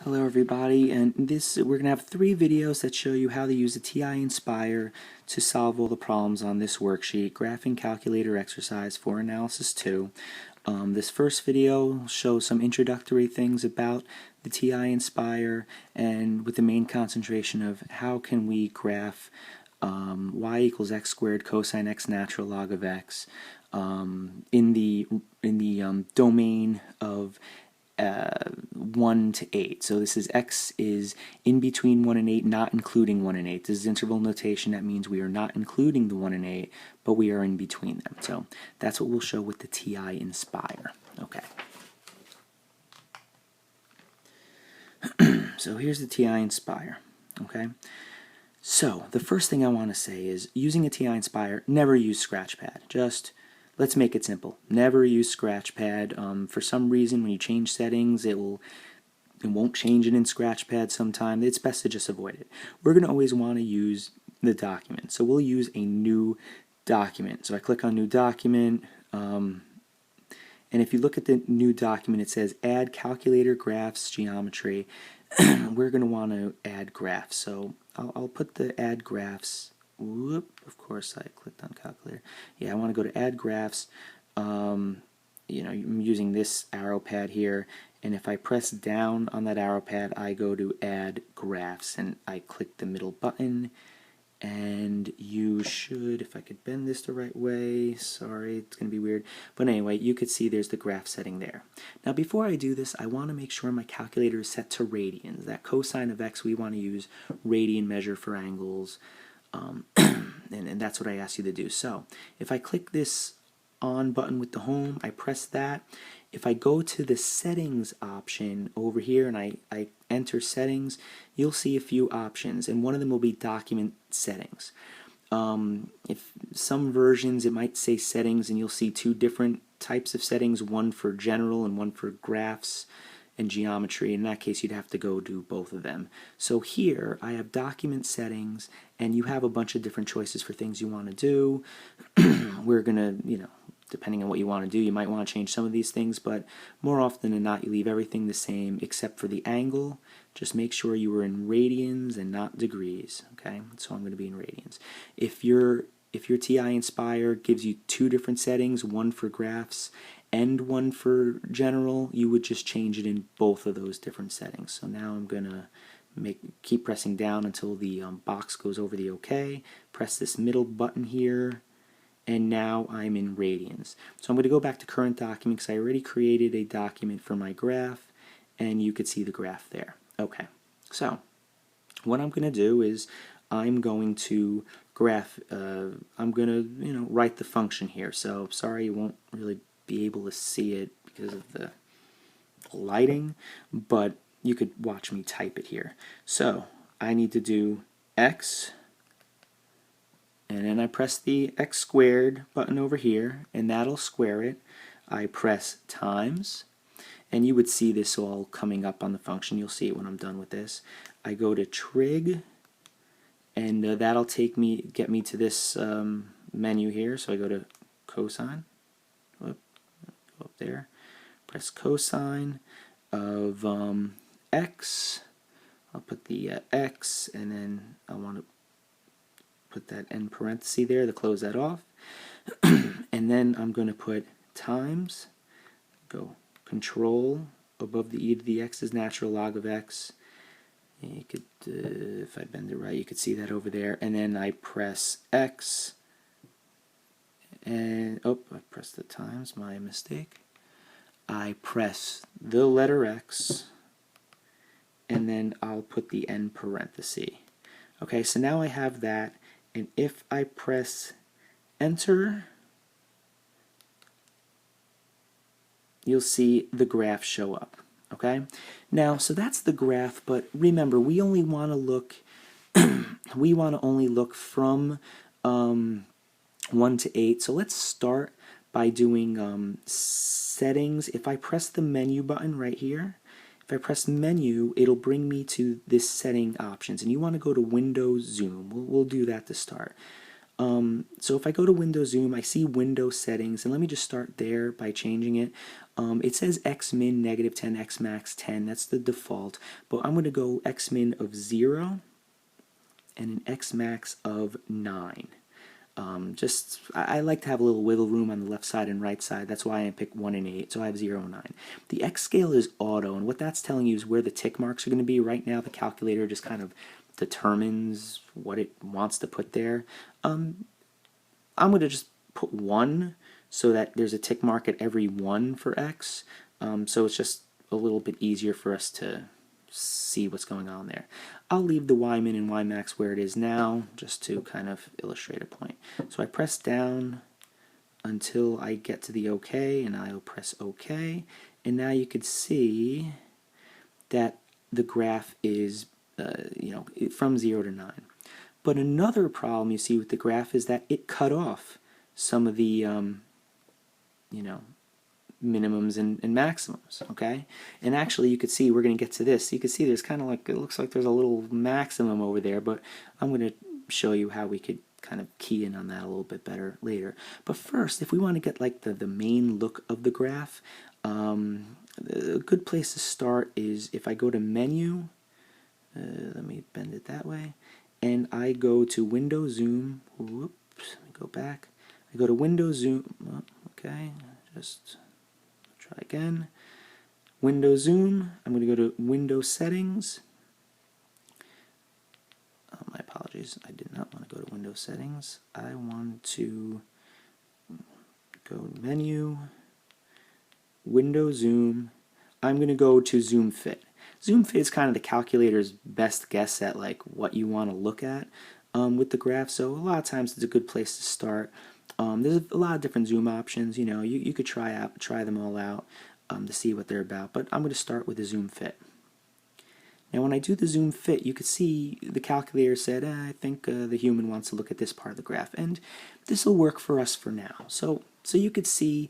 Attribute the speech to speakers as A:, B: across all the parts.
A: Hello everybody, and we're going to have 3 videos that show you how to use the TI-NSpire to solve all the problems on this worksheet, Graphing Calculator Exercise for Analysis 2. This first video shows some introductory things about the TI-NSpire and with the main concentration of how can we graph y equals x squared cosine x natural log of x in the domain of 1 to 8. So this is x is in between 1 and 8, not including 1 and 8. This is interval notation. That means we are not including the 1 and 8, but we are in between them. So that's what we'll show with the TI-NSpire. Okay. So here's the TI-NSpire. Okay. So the first thing I want to say is using a TI-NSpire, never use Scratchpad. Just let's make it simple. Never use Scratchpad. For some reason, when you change settings, it won't change it in Scratchpad sometime. It's best to just avoid it. We're going to always want to use the document. So we'll use a new document. So I click on New Document. And if you look at the new document, it says Add Calculator Graphs Geometry. We're going to want to add graphs. So I'll put the Add Graphs. Whoop, of course I clicked on calculator. Yeah, I want to go to add graphs. I'm using this arrow pad here, and if I press down on that arrow pad, I go to add graphs, and I click the middle button, and you should, if I could bend this the right way, sorry, it's going to be weird, but anyway, you could see there's the graph setting there. Now before I do this, I want to make sure my calculator is set to radians. That cosine of x, we want to use radian measure for angles. And that's what I asked you to do. So if I click this on button with the home, I press that. If I go to the settings option over here and I enter settings, you'll see a few options, and one of them will be document settings. If some versions it might say settings, and you'll see 2 different types of settings, one for general and one for graphs and geometry. In that case, you'd have to go do both of them. So here I have document settings, and you have a bunch of different choices for things you want to do. We're gonna, depending on what you want to do, you might want to change some of these things, but more often than not you leave everything the same except for the angle. Just make sure you are in radians and not degrees. Okay, so I'm going to be in radians. If your TI-NSpire gives you 2 different settings, one for graphs and one for general, you would just change it in both of those different settings. So now I'm going to keep pressing down until the box goes over the OK. Press this middle button here, and now I'm in radians. So I'm going to go back to current document because I already created a document for my graph, and you could see the graph there. Okay, so what I'm going to do is I'm going to I'm going to write the function here. So sorry you won't really be able to see it because of the lighting, but you could watch me type it here. So I need to do x, and then I press the x squared button over here, and that'll square it. I press times, and you would see this all coming up on the function. You'll see it when I'm done with this. I go to trig, and that'll get me to this menu here. So I go to cosine. Whoop, go up there. Press cosine of x. I'll put the x, and then I want to put that end parenthesis there to close that off. And then I'm going to put times, go control above the e to the x is natural log of x. And you could, if I bend it right, you could see that over there. And then I press x, and I pressed the times, my mistake. I press the letter x, and then I'll put the end parenthesis. Okay, so now I have that, and if I press enter, you'll see the graph show up. Okay, now so that's the graph, but remember we only want to look we want to only look from 1 to 8. So let's start by doing settings. If I press the menu button right here, if I press menu, it'll bring me to this setting options, and you want to go to Windows Zoom. We'll do that to start. So if I go to window zoom, I see window settings, and let me just start there by changing it. It says x min negative 10, x max 10, that's the default, but I'm going to go x min of 0 and an x max of 9. I like to have a little wiggle room on the left side and right side. That's why I pick 1 and 8, so I have 0 and 9. The X scale is auto, and what that's telling you is where the tick marks are going to be. Right now, the calculator just kind of determines what it wants to put there. I'm going to just put 1 so that there's a tick mark at every 1 for X. So it's just a little bit easier for us to see what's going on there. I'll leave the Y min and Y max where it is now, just to kind of illustrate a point. So I press down until I get to the OK, and I'll press OK, and now you can see that the graph is from 0 to 9. But another problem you see with the graph is that it cut off some of the minimums and maximums, okay? And actually you could see, we're going to get to this, you can see there's kind of like, it looks like there's a little maximum over there, but I'm going to show you how we could kind of key in on that a little bit better later. But first, if we want to get like the main look of the graph, a good place to start is if I go to menu, let me bend it that way, and I go to window zoom, whoops, let me go back, I go to window zoom, okay, just try again. Window zoom. I'm going to go to window settings. My apologies. I did not want to go to window settings. I want to go menu, window zoom. I'm going to go to zoom fit. Zoom fit is kind of the calculator's best guess at like what you want to look at with the graph. So a lot of times it's a good place to start. There's a lot of different zoom options. You could try them all out to see what they're about. But I'm going to start with the zoom fit. Now, when I do the zoom fit, you could see the calculator said, I think the human wants to look at this part of the graph, and this will work for us for now. So you could see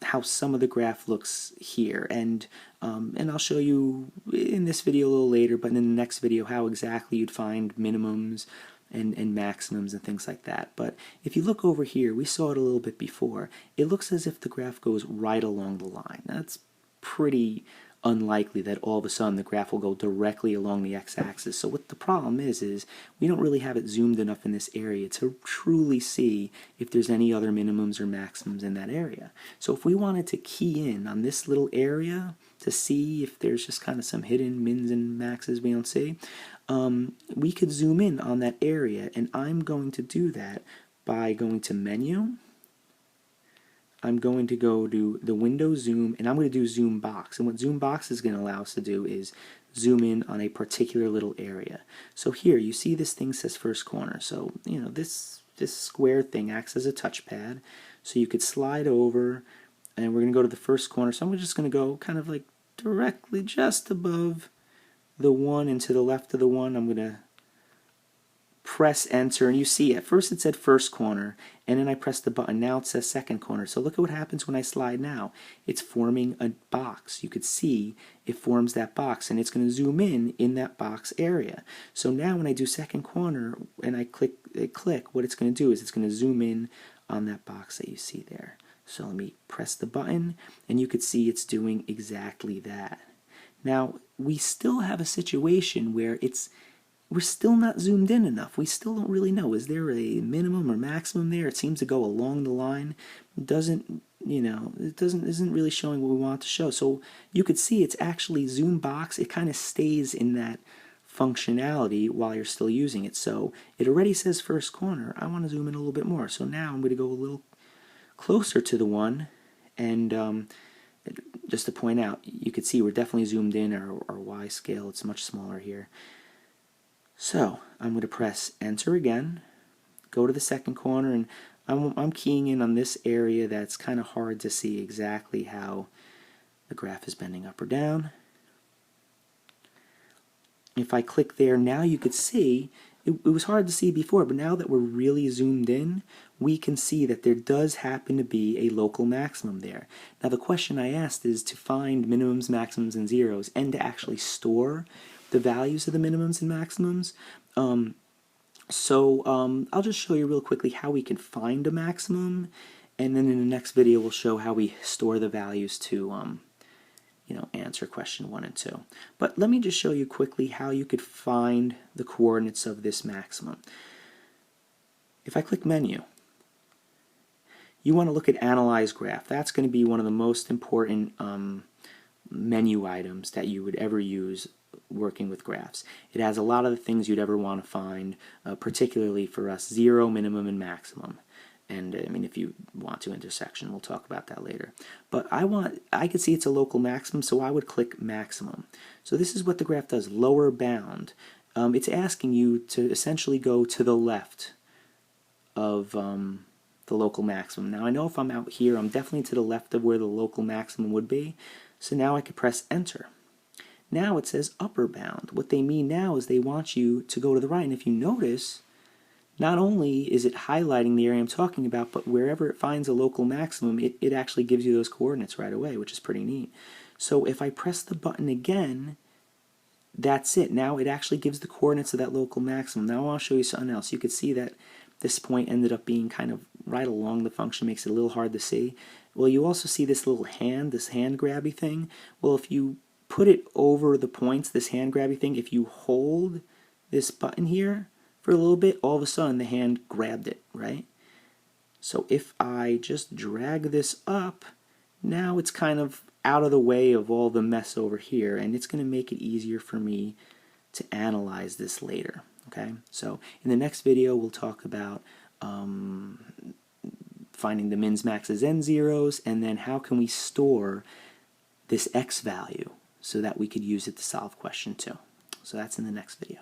A: how some of the graph looks here, and I'll show you in this video a little later, but in the next video, how exactly you'd find minimums and maximums and things like that. But if you look over here, we saw it a little bit before, it looks as if the graph goes right along the line. That's pretty unlikely that all of a sudden the graph will go directly along the x-axis. So what the problem is we don't really have it zoomed enough in this area to truly see if there's any other minimums or maximums in that area. So if we wanted to key in on this little area to see if there's just kind of some hidden mins and maxes we don't see, we could zoom in on that area, and I'm going to do that by going to menu. I'm going to go to the window zoom, and I'm going to do zoom box. And what zoom box is going to allow us to do is zoom in on a particular little area. So here you see this thing says first corner. So this square thing acts as a touchpad. So you could slide over, and we're going to go to the first corner. So I'm just going to go kind of like directly just above the 1 and to the left of the 1. I'm going to press enter, and you see at first it said first corner, and then I press the button. Now it says second corner. So look at what happens when I slide now. It's forming a box. You could see it forms that box, and it's going to zoom in that box area. So now when I do second corner and I click, what it's going to do is it's going to zoom in on that box that you see there. So let me press the button, and you could see it's doing exactly that. Now we still have a situation where we're still not zoomed in enough. We still don't really know. Is there a minimum or maximum there? It seems to go along the line. It isn't really showing what we want to show. So you could see it's actually zoom box. It kind of stays in that functionality while you're still using it. So it already says first corner. I want to zoom in a little bit more. So now I'm going to go a little closer to the 1, and just to point out, you could see we're definitely zoomed in. Our Y scale, it's much smaller here. So I'm going to press enter again, go to the second corner, and I'm keying in on this area that's kind of hard to see exactly how the graph is bending up or down. If I click there, now you could see, it was hard to see before, but now that we're really zoomed in, we can see that there does happen to be a local maximum there. Now the question I asked is to find minimums, maximums, and zeros, and to actually store the values of the minimums and maximums. So I'll just show you real quickly how we can find a maximum, and then in the next video we'll show how we store the values to answer question 1 and 2. But let me just show you quickly how you could find the coordinates of this maximum. If I click menu, you want to look at analyze graph. That's going to be one of the most important menu items that you would ever use working with graphs. It has a lot of the things you'd ever want to find, particularly for us, 0, minimum, and maximum. And I mean, if you want to, intersection, we'll talk about that later. But I could see it's a local maximum, so I would click maximum. So this is what the graph does, lower bound. It's asking you to essentially go to the left of the local maximum. Now I know if I'm out here, I'm definitely to the left of where the local maximum would be. So now I could press enter. Now it says upper bound. What they mean now is they want you to go to the right. And if you notice, not only is it highlighting the area I'm talking about, but wherever it finds a local maximum, it actually gives you those coordinates right away, which is pretty neat. So if I press the button again, that's it. Now it actually gives the coordinates of that local maximum. Now I'll show you something else. You could see that this point ended up being kind of right along the function, makes it a little hard to see. Well, you also see this little hand, this hand grabby thing. Well, if you put it over the points, this hand grabby thing, if you hold this button here for a little bit, all of a sudden the hand grabbed it, right? So if I just drag this up, now it's kind of out of the way of all the mess over here, and it's going to make it easier for me to analyze this later. Okay, so in the next video we'll talk about finding the mins, maxes, and zeros, and then how can we store this x value so that we could use it to solve question 2. So that's in the next video.